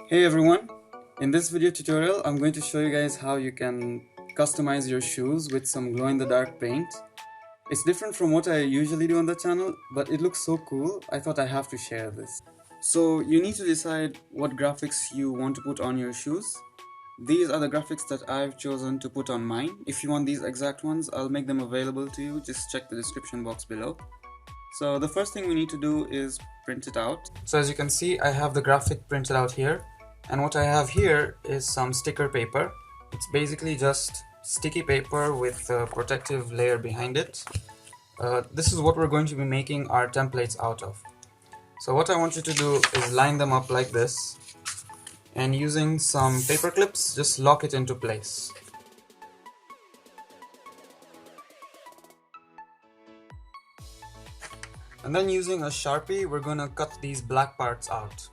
Hey everyone, in this video tutorial I'm going to show you guys how you can customize your shoes with some glow-in-the-dark paint. It's different from what I usually do on the channel, but it looks so cool, I thought I have to share this. So you need to decide what graphics you want to put on your shoes. These are the graphics that I've chosen to put on mine. If you want these exact ones, I'll make them available to you, just check the description box below. So the first thing we need to do is print it out. So as you can see, I have the graphic printed out here, and what I have here is some sticker paper. It's basically just sticky paper with a protective layer behind it. This is what we're going to be making our templates out of. So what I want you to do is line them up like this, and using some paper clips, just lock it into place. And then using a Sharpie, we're gonna cut these black parts out.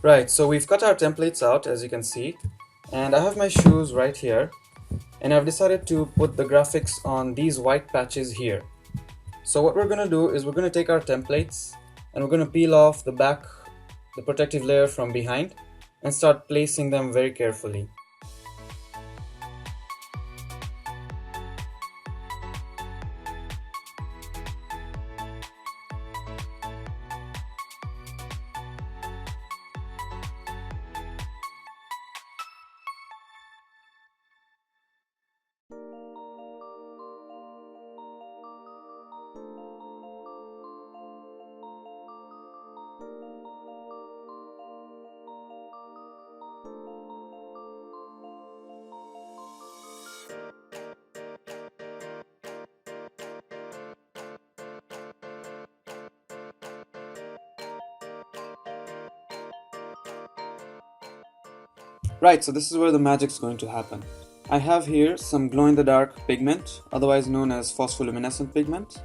Right, so we've cut our templates out, as you can see, and I have my shoes right here, and I've decided to put the graphics on these white patches here. So what we're going to do is we're going to take our templates and we're going to peel off the back, the protective layer from behind, and start placing them very carefully. Right, so this is where the magic's going to happen. I have here some glow-in-the-dark pigment, otherwise known as phospholuminescent pigment.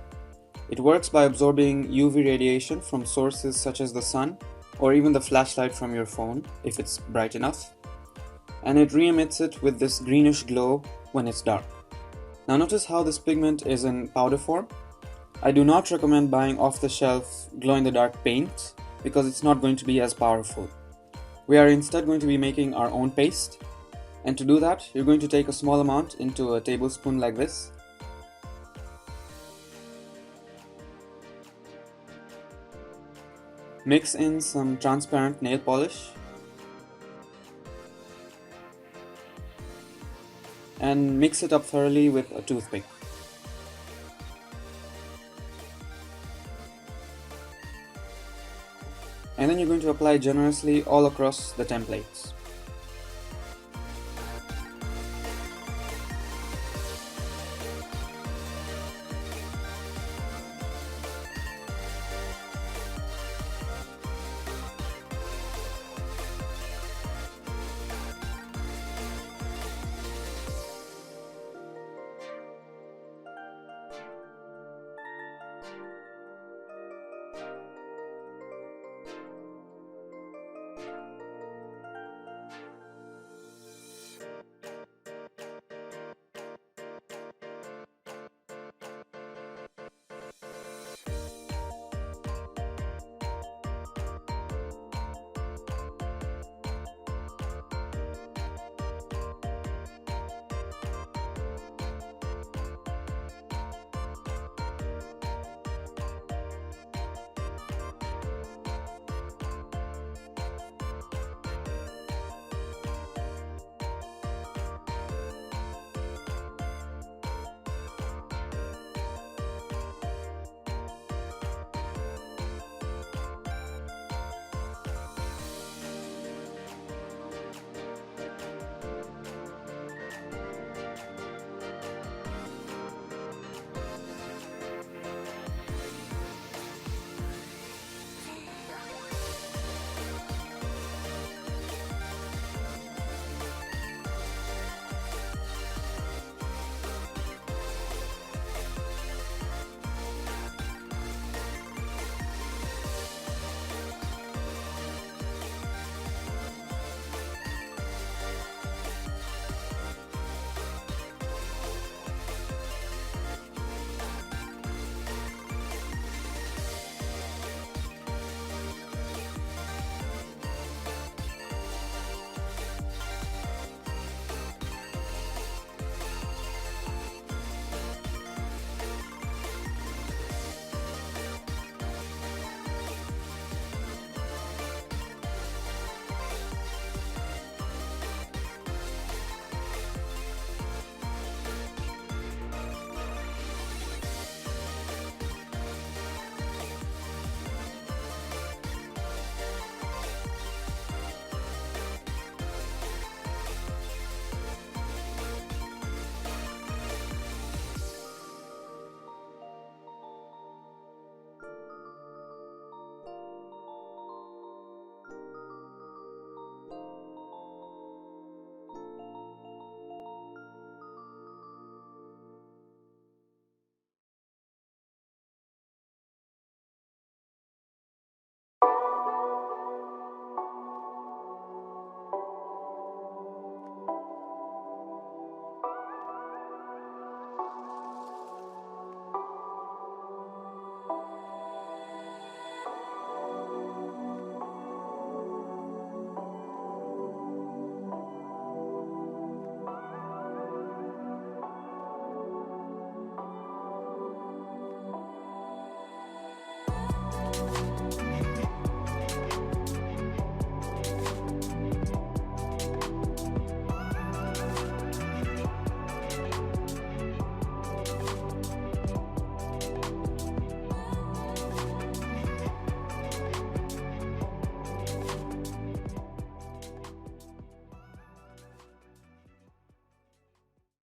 It works by absorbing UV radiation from sources such as the sun, or even the flashlight from your phone, if it's bright enough, and it re-emits it with this greenish glow when it's dark. Now notice how this pigment is in powder form. I do not recommend buying off-the-shelf glow-in-the-dark paint because it's not going to be as powerful. We are instead going to be making our own paste, and to do that, you're going to take a small amount into a tablespoon like this. Mix in some transparent nail polish. and mix it up thoroughly with a toothpick. And then you're going to apply generously all across the templates.